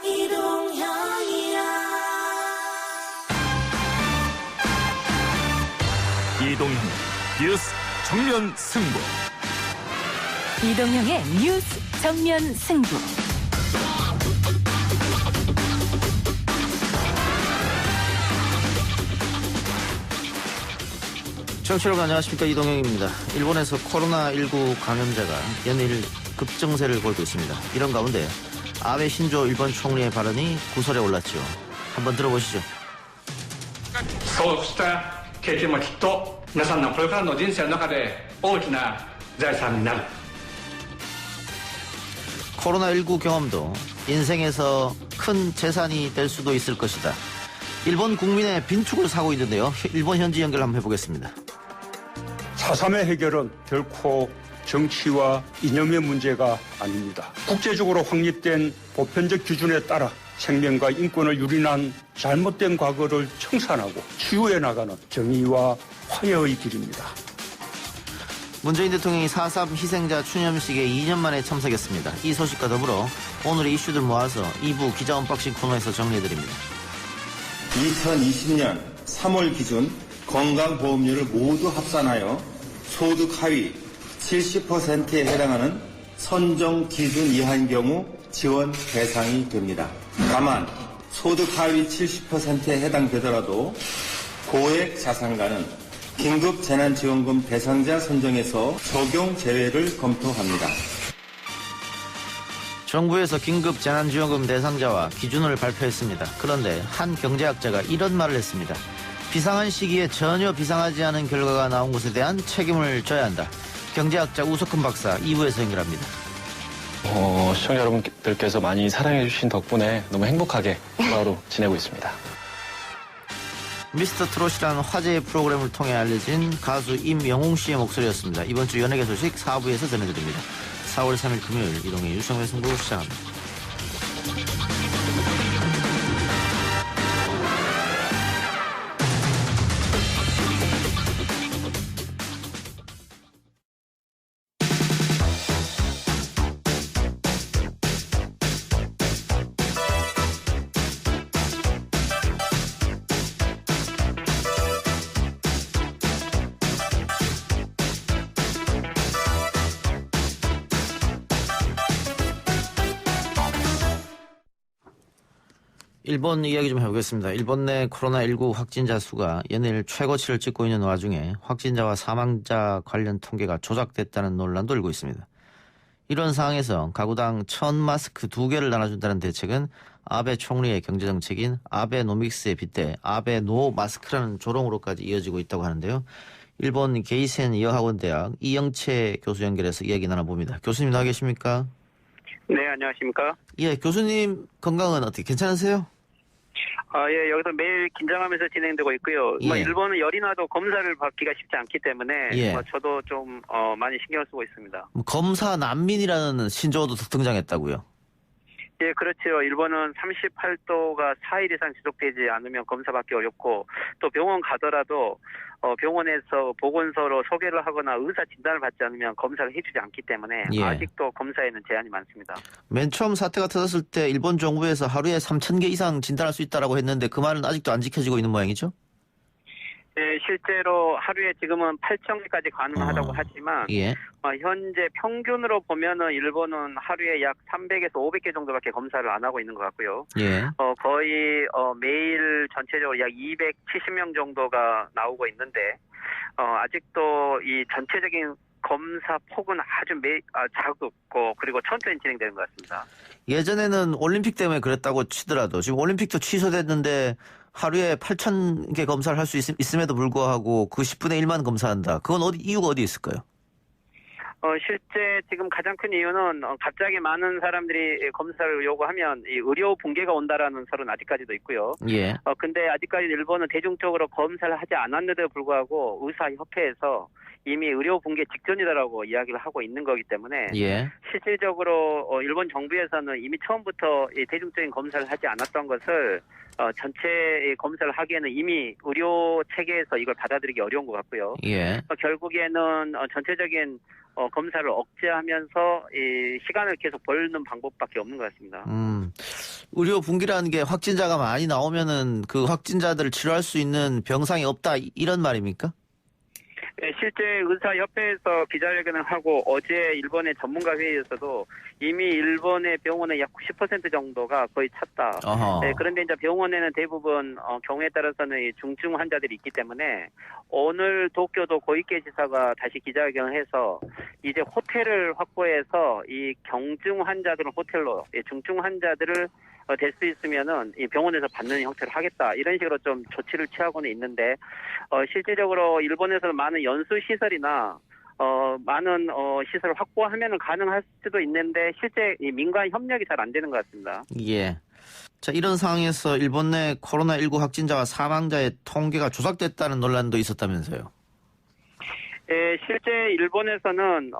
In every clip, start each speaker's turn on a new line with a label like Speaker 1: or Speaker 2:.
Speaker 1: 이동형 뉴스 정면 승부.
Speaker 2: 이동형의 뉴스 정면 승부.
Speaker 3: 청취자 여러분 안녕하십니까, 이동형입니다. 일본에서 코로나19 감염자가 연일 급증세를 보이고 있습니다. 이런 가운데 아베 신조 일본 총리의 발언이 구설에 올랐죠. 한번 들어보시죠.
Speaker 4: そうした経験もきっと皆さんのこれからの人生の中で大きな財産になる。
Speaker 3: 코로나19 경험도 인생에서 큰 재산이 될 수도 있을 것이다. 일본 국민의 빈축을 사고 있는데요. 일본 현지 연결 한번 해보겠습니다.
Speaker 5: 4.3의 해결은 결코 정치와 이념의 문제가 아닙니다. 국제적으로 확립된 보편적 기준에 따라 생명과 인권을 유린한 잘못된 과거를 청산하고 치유해 나가는 정의와 화해의 길입니다.
Speaker 3: 문재인 대통령이 4.3 희생자 추념식에 2년 만에 참석했습니다. 이 소식과 더불어 오늘의 이슈들 모아서 2부 기자 언박싱 코너에서 정리해드립니다.
Speaker 6: 2020년 3월 기준 건강보험료를 모두 합산하여 소득 하위 70%에 해당하는 선정 기준 이하인 경우 지원 대상이 됩니다. 다만 소득 하위 70%에 해당되더라도 고액 자산가는 긴급 재난지원금 대상자 선정에서 적용 제외를 검토합니다.
Speaker 3: 정부에서 긴급 재난지원금 대상자와 기준을 발표했습니다. 그런데 한 경제학자가 이런 말을 했습니다. 비상한 시기에 전혀 비상하지 않은 결과가 나온 것에 대한 책임을 져야 한다. 경제학자 우석훈 박사 2부에서 연결합니다.
Speaker 7: 시청자 여러분들께서 많이 사랑해 주신 덕분에 너무 행복하게 하루 지내고 있습니다.
Speaker 3: 미스터 트롯이라는 화제의 프로그램을 통해 알려진 가수 임영웅 씨의 목소리였습니다. 이번 주 연예계 소식 4부에서 전해드립니다. 4월 3일 금요일 이동의 유성의 승부 시작합니다. 일본 이야기 좀 해보겠습니다. 일본 내 코로나19 확진자 수가 연일 최고치를 찍고 있는 와중에 확진자와 사망자 관련 통계가 조작됐다는 논란도 일고 있습니다. 이런 상황에서 가구당 1000마스크 2개를 나눠준다는 대책은 아베 총리의 경제정책인 아베노믹스에 빗대 아베노 마스크라는 조롱으로까지 이어지고 있다고 하는데요. 일본 게이센 여학원대학 이영채 교수 연결해서 이야기 나눠봅니다. 교수님 나와 계십니까?
Speaker 8: 네, 안녕하십니까?
Speaker 3: 예, 교수님 건강은 어떻게 괜찮으세요?
Speaker 8: 예, 여기서 매일 긴장하면서 진행되고 있고요.
Speaker 3: 예.
Speaker 8: 일본은 열이 나도 검사를 받기가 쉽지 않기 때문에
Speaker 3: 예.
Speaker 8: 저도 좀 많이 신경을 쓰고 있습니다.
Speaker 3: 검사 난민이라는 신조어도 등장했다고요?
Speaker 8: 예, 그렇죠. 일본은 38도가 4일 이상 지속되지 않으면 검사받기 어렵고 또 병원 가더라도 병원에서 보건소로 소개를 하거나 의사 진단을 받지 않으면 검사를 해주지 않기 때문에
Speaker 3: 예.
Speaker 8: 아직도 검사에는 제한이 많습니다.
Speaker 3: 맨 처음 사태가 터졌을 때 일본 정부에서 하루에 3,000개 이상 진단할 수 있다고 했는데 그 말은 아직도 안 지켜지고 있는 모양이죠?
Speaker 8: 네, 실제로 하루에 지금은 8,000개까지 가능하다고 하지만
Speaker 3: 예.
Speaker 8: 현재 평균으로 보면은 일본은 하루에 약 300에서 500개 정도밖에 검사를 안 하고 있는 것 같고요.
Speaker 3: 예.
Speaker 8: 거의 매일 전체적으로 약 270명 정도가 나오고 있는데 아직도 이 전체적인 검사 폭은 아주 작고 그리고 천천히 진행되는 것 같습니다.
Speaker 3: 예전에는 올림픽 때문에 그랬다고 치더라도 지금 올림픽도 취소됐는데 하루에 8,000개 검사를 할 수 있음에도 불구하고 그 10분의 1만 검사한다. 그건 이유가 어디 있을까요?
Speaker 8: 실제 지금 가장 큰 이유는 갑자기 많은 사람들이 검사를 요구하면 이 의료 붕괴가 온다라는 설은 아직까지도 있고요.
Speaker 3: 예.
Speaker 8: 근데 아직까지 일본은 대중적으로 검사를 하지 않았는데도 불구하고 의사협회에서 이미 의료 붕괴 직전이다라고 이야기를 하고 있는 거기 때문에
Speaker 3: 예.
Speaker 8: 실질적으로 일본 정부에서는 이미 처음부터 이 대중적인 검사를 하지 않았던 것을 전체 검사를 하기에는 이미 의료 체계에서 이걸 받아들이기 어려운 것 같고요.
Speaker 3: 예.
Speaker 8: 결국에는 전체적인 검사를 억제하면서 이 시간을 계속 벌는 방법밖에 없는 것 같습니다.
Speaker 3: 의료 분기라는 게 확진자가 많이 나오면은 그 확진자들을 치료할 수 있는 병상이 없다 이런 말입니까?
Speaker 8: 네, 실제 의사협회에서 기자회견을 하고 어제 일본의 전문가 회의에서도 이미 일본의 병원의 약 90% 정도가 거의 찼다. 네, 그런데 이제 병원에는 대부분 경우에 따라서는 이 중증 환자들이 있기 때문에 오늘 도쿄도 고이케 지사가 다시 기자회견을 해서 이제 호텔을 확보해서 이 경증 환자들은 호텔로, 중증 환자들을 될 수 있으면은 이 병원에서 받는 형태로 하겠다 이런 식으로 좀 조치를 취하고는 있는데 실질적으로 일본에서는 많은 연수 시설이나 많은 시설을 확보하면은 가능할 수도 있는데 실제 이 민간 협력이 잘 안 되는 것 같습니다.
Speaker 3: 예. 자, 이런 상황에서 일본 내 코로나19 확진자와 사망자의 통계가 조작됐다는 논란도 있었다면서요.
Speaker 8: 예, 실제 일본에서는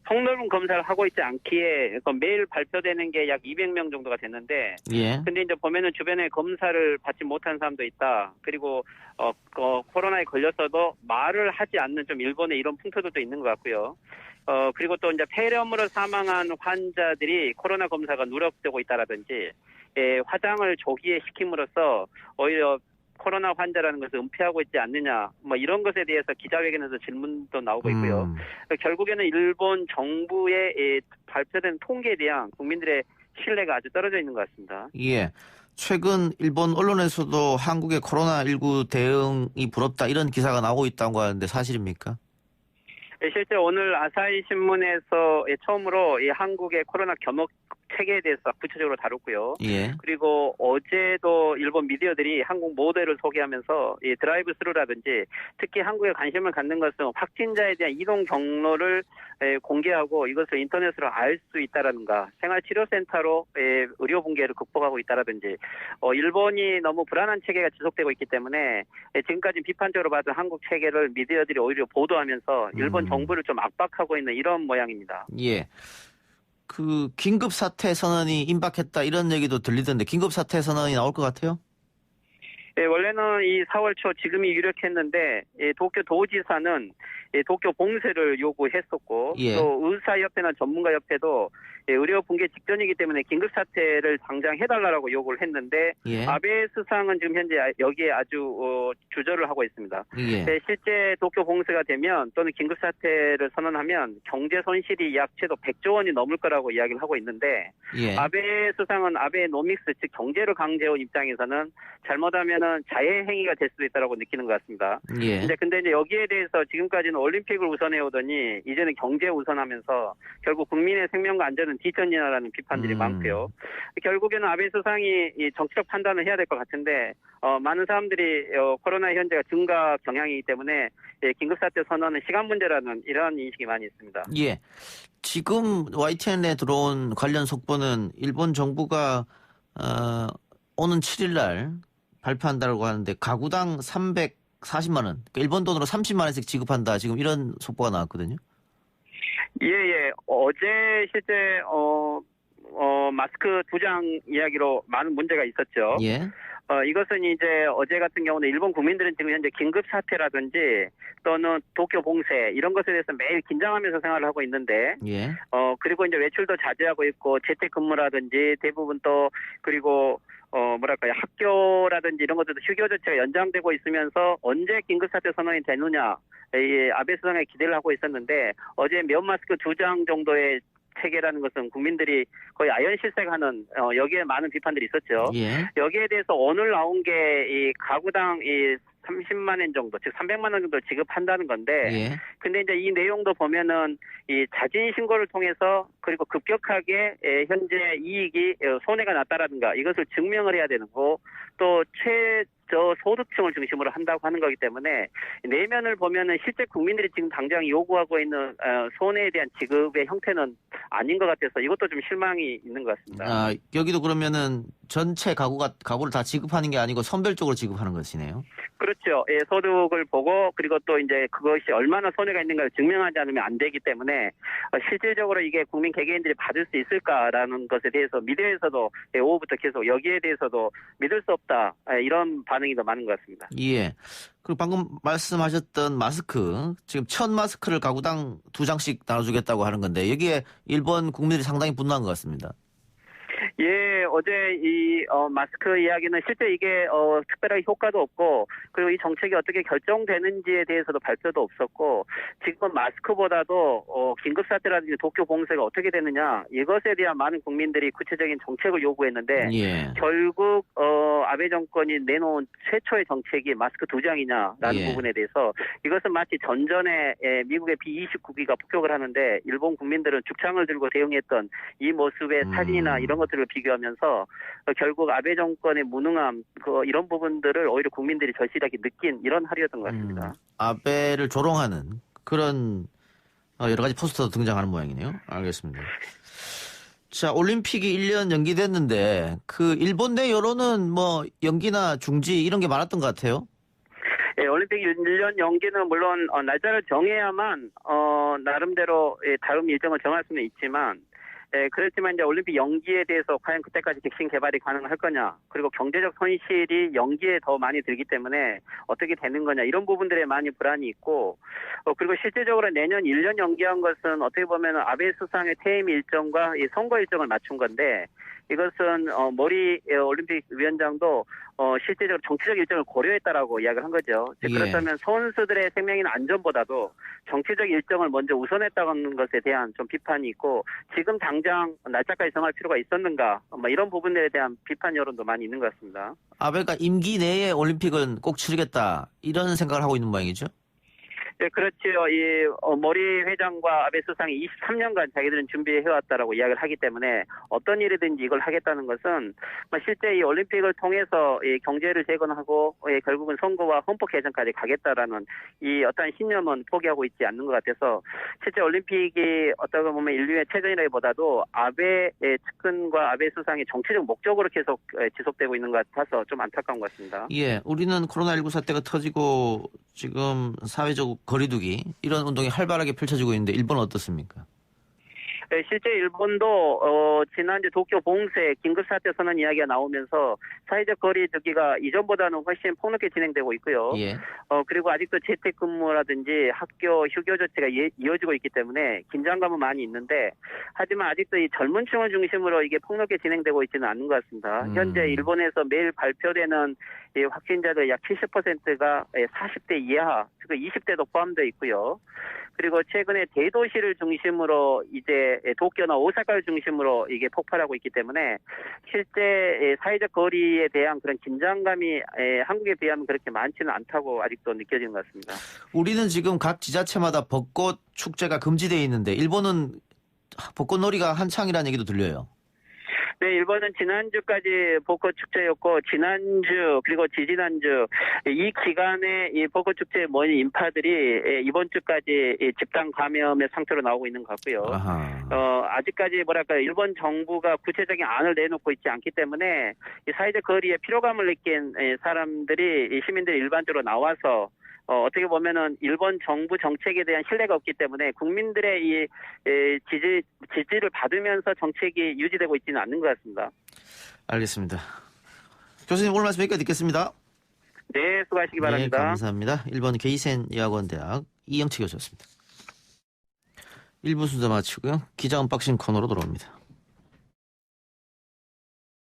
Speaker 8: 폭넓은 검사를 하고 있지 않기에 매일 발표되는 게 약 200명 정도가 됐는데,
Speaker 3: 예.
Speaker 8: 근데 이제 보면은 주변에 검사를 받지 못한 사람도 있다. 그리고 코로나에 걸렸어도 말을 하지 않는 좀 일본의 이런 풍토도 있는 것 같고요. 그리고 또 이제 폐렴으로 사망한 환자들이 코로나 검사가 누락되고 있다라든지, 화장을 조기에 시킴으로써 오히려 코로나 환자라는 것을 은폐하고 있지 않느냐, 뭐 이런 것에 대해서 기자회견에서 질문도 나오고 있고요. 결국에는 일본 정부의 발표된 통계에 대한 국민들의 신뢰가 아주 떨어져 있는 것 같습니다. 예.
Speaker 3: 최근 일본 언론에서도 한국의 코로나19 대응이 부럽다 이런 기사가 나오고 있다고 하는데 사실입니까?
Speaker 8: 실제 오늘 아사히 신문에서 처음으로 이 한국의 코로나 겸업 체계에 대해서 구체적으로 다뤘고요.
Speaker 3: 예.
Speaker 8: 그리고 어제도 일본 미디어들이 한국 모델을 소개하면서 이 드라이브 스루라든지 특히 한국에 관심을 갖는 것은 확진자에 대한 이동 경로를 공개하고 이것을 인터넷으로 알 수 있다라든가 생활치료센터로 의료 붕괴를 극복하고 있다라든지 일본이 너무 불안한 체계가 지속되고 있기 때문에 지금까지 비판적으로 받은 한국 체계를 미디어들이 오히려 보도하면서 일본 정부를 좀 압박하고 있는 이런 모양입니다.
Speaker 3: 예. 그 긴급 사태 선언이 임박했다 이런 얘기도 들리던데 긴급 사태 선언이 나올 것 같아요?
Speaker 8: 예, 원래는 이 4월 초 지금이 유력했는데 도쿄 도지사는 도쿄 봉쇄를 요구했었고
Speaker 3: 예.
Speaker 8: 또 의사협회나 전문가협회도 의료 붕괴 직전이기 때문에 긴급 사태를 당장 해달라고 요구를 했는데
Speaker 3: 예.
Speaker 8: 아베 수상은 지금 현재 여기에 아주 주저를 하고 있습니다.
Speaker 3: 예.
Speaker 8: 실제 도쿄 봉쇄가 되면 또는 긴급 사태를 선언하면 경제 손실이 약 최소 100조 원이 넘을 거라고 이야기를 하고 있는데
Speaker 3: 예.
Speaker 8: 아베 수상은 아베 노믹스 즉 경제를 강제해온 입장에서는 잘못하면은 자해 행위가 될 수도 있다고 느끼는 것 같습니다.
Speaker 3: 예.
Speaker 8: 근데 이제 여기에 대해서 지금까지는 올림픽을 우선해 오더니 이제는 경제 우선하면서 결국 국민의 생명과 안전은 뒷전이라는 비판들이 많고요. 결국에는 아베 수상이 이 정치적 판단을 해야 될 것 같은데 많은 사람들이 코로나 현재가 증가 경향이기 때문에 긴급사태 선언은 시간 문제라는 이런 인식이 많이 있습니다.
Speaker 3: 예. 지금 YTN에 들어온 관련 속보는 일본 정부가 오는 7일 날 발표한다고 하는데 가구당 340만 원, 그러니까 일본 돈으로 30만 원씩 지급한다. 지금 이런 속보가 나왔거든요.
Speaker 8: 예. 어제 실제 마스크 2장 이야기로 많은 문제가 있었죠.
Speaker 3: 예.
Speaker 8: 이것은 이제 어제 같은 경우는 일본 국민들은 지금 현재 긴급 사태라든지 또는 도쿄 봉쇄 이런 것에 대해서 매일 긴장하면서 생활을 하고 있는데
Speaker 3: 예.
Speaker 8: 그리고 이제 외출도 자제하고 있고 재택근무라든지 대부분 또 그리고 학교라든지 이런 것들도 휴교 조치가 연장되고 있으면서 언제 긴급사태 선언이 되느냐 이 아베 수상에 기대를 하고 있었는데 어제 면 마스크 2장 정도의 체계라는 것은 국민들이 거의 아연실색하는 여기에 많은 비판들이 있었죠.
Speaker 3: 예.
Speaker 8: 여기에 대해서 오늘 나온 게 이 가구당 이 30만 원 정도, 즉 300만 원 정도 지급한다는 건데,
Speaker 3: 예.
Speaker 8: 근데 이제 이 내용도 보면은 이 자진 신고를 통해서 그리고 급격하게 현재 이익이 손해가 났다라든가 이것을 증명을 해야 되는 거, 또 소득층을 중심으로 한다고 하는 거기 때문에 내면을 보면은 실제 국민들이 지금 당장 요구하고 있는 손해에 대한 지급의 형태는 아닌 것 같아서 이것도 좀 실망이 있는 것 같습니다.
Speaker 3: 여기도 그러면은 전체 가구를 다 지급하는 게 아니고 선별적으로 지급하는 것이네요.
Speaker 8: 그렇죠. 예, 소득을 보고 그리고 또 이제 그것이 얼마나 손해가 있는가를 증명하지 않으면 안 되기 때문에 실질적으로 이게 국민 개개인들이 받을 수 있을까라는 것에 대해서 미디어에서도 오후부터 계속 여기에 대해서도 믿을 수 없다 이런 반응이 더 많은 것 같습니다.
Speaker 3: 예. 그리고 방금 말씀하셨던 마스크 지금 1000마스크를 가구당 2장씩 나눠주겠다고 하는 건데 여기에 일본 국민들이 상당히 분노한 것 같습니다.
Speaker 8: 예, 어제 마스크 이야기는 실제 이게 특별하게 효과도 없고, 그리고 이 정책이 어떻게 결정되는지에 대해서도 발표도 없었고, 지금 마스크보다도 긴급사태라든지 도쿄 봉쇄가 어떻게 되느냐, 이것에 대한 많은 국민들이 구체적인 정책을 요구했는데,
Speaker 3: 예.
Speaker 8: 결국 아베 정권이 내놓은 최초의 정책이 마스크 2장이냐라는
Speaker 3: 예.
Speaker 8: 부분에 대해서, 이것은 마치 전전에 미국의 B-29기가 폭격을 하는데 일본 국민들은 죽창을 들고 대응했던 이 모습의 사진이나 이런 것들을 비교하면서 결국 아베 정권의 무능함 이런 부분들을 오히려 국민들이 절실하게 느낀 이런 하루였던 것 같습니다.
Speaker 3: 아베를 조롱하는 그런 여러 가지 포스터도 등장하는 모양이네요. 알겠습니다. 자, 올림픽이 1년 연기됐는데 그 일본 내 여론은 뭐 연기나 중지 이런 게 많았던 것 같아요.
Speaker 8: 예, 올림픽 1년 연기는 물론 날짜를 정해야만 나름대로 다음 일정을 정할 수는 있지만, 그렇지만 이제 올림픽 연기에 대해서 과연 그때까지 백신 개발이 가능할 거냐, 그리고 경제적 손실이 연기에 더 많이 들기 때문에 어떻게 되는 거냐, 이런 부분들에 많이 불안이 있고, 그리고 실제적으로 내년 1년 연기한 것은 어떻게 보면 아베 수상의 퇴임 일정과 이 선거 일정을 맞춘 건데, 이것은 모리 올림픽 위원장도 실제적으로 정치적 일정을 고려했다라고 이야기를 한 거죠.
Speaker 3: 예.
Speaker 8: 그렇다면 선수들의 생명이나 안전보다도 정치적 일정을 먼저 우선했다는 것에 대한 좀 비판이 있고, 지금 당장 날짜까지 정할 필요가 있었는가, 이런 부분에 대한 비판 여론도 많이 있는 것 같습니다.
Speaker 3: 아베가 임기 내에 올림픽은 꼭 치르겠다 이런 생각을 하고 있는 모양이죠.
Speaker 8: 네, 그렇죠. 이 모리 회장과 아베 수상이 23년간 자기들은 준비해왔다라고 이야기를 하기 때문에 어떤 일이든지 이걸 하겠다는 것은 실제 이 올림픽을 통해서 이 경제를 재건하고 결국은 선거와 헌법 개정까지 가겠다라는 이 어떤 신념은 포기하고 있지 않는 것 같아서, 실제 올림픽이 어떻게 보면 인류의 최전이라기보다도 아베의 측근과 아베 수상의 정치적 목적으로 계속 지속되고 있는 것 같아서 좀 안타까운 것 같습니다.
Speaker 3: 예, 우리는 코로나19 사태가 터지고 지금 사회적 거리두기 이런 운동이 활발하게 펼쳐지고 있는데 일본은 어떻습니까?
Speaker 8: 네, 실제 일본도 지난주 도쿄 봉쇄 긴급사태 선언 이야기가 나오면서 사회적 거리두기가 이전보다는 훨씬 폭넓게 진행되고 있고요.
Speaker 3: 예.
Speaker 8: 그리고 아직도 재택근무라든지 학교 휴교 조치가 이어지고 있기 때문에 긴장감은 많이 있는데, 하지만 아직도 이 젊은 층을 중심으로 이게 폭넓게 진행되고 있지는 않은 것 같습니다. 현재 일본에서 매일 발표되는 이 확진자들 약 70%가 40대 이하, 그 20대도 포함되어 있고요. 그리고 최근에 대도시를 중심으로 이제 도쿄나 오사카를 중심으로 이게 폭발하고 있기 때문에 실제 사회적 거리에 대한 그런 긴장감이 한국에 비하면 그렇게 많지는 않다고 아직도 느껴지는 것 같습니다.
Speaker 3: 우리는 지금 각 지자체마다 벚꽃 축제가 금지되어 있는데 일본은 벚꽃놀이가 한창이라는 얘기도 들려요.
Speaker 8: 네, 일본은 지난주까지 벚꽃 축제였고, 지난주 그리고 지지난주 이 기간에 이 벚꽃 축제에 모인 인파들이 이번 주까지 집단 감염의 상태로 나오고 있는 것 같고요. 아직까지 일본 정부가 구체적인 안을 내놓고 있지 않기 때문에 이 사회적 거리에 피로감을 느낀 사람들이, 시민들이 일반적으로 나와서 어떻게 보면은 일본 정부 정책에 대한 신뢰가 없기 때문에 국민들의 이 지지를 받으면서 정책이 유지되고 있지는 않는 것 같습니다.
Speaker 3: 알겠습니다. 교수님 오늘 말씀 여기까지 듣겠습니다.
Speaker 8: 네, 수고하시기 바랍니다.
Speaker 3: 네, 감사합니다. 일본 게이센 여학원대학 이영채 교수였습니다. 1부 순서 마치고요. 기자 언박싱 코너로 돌아옵니다.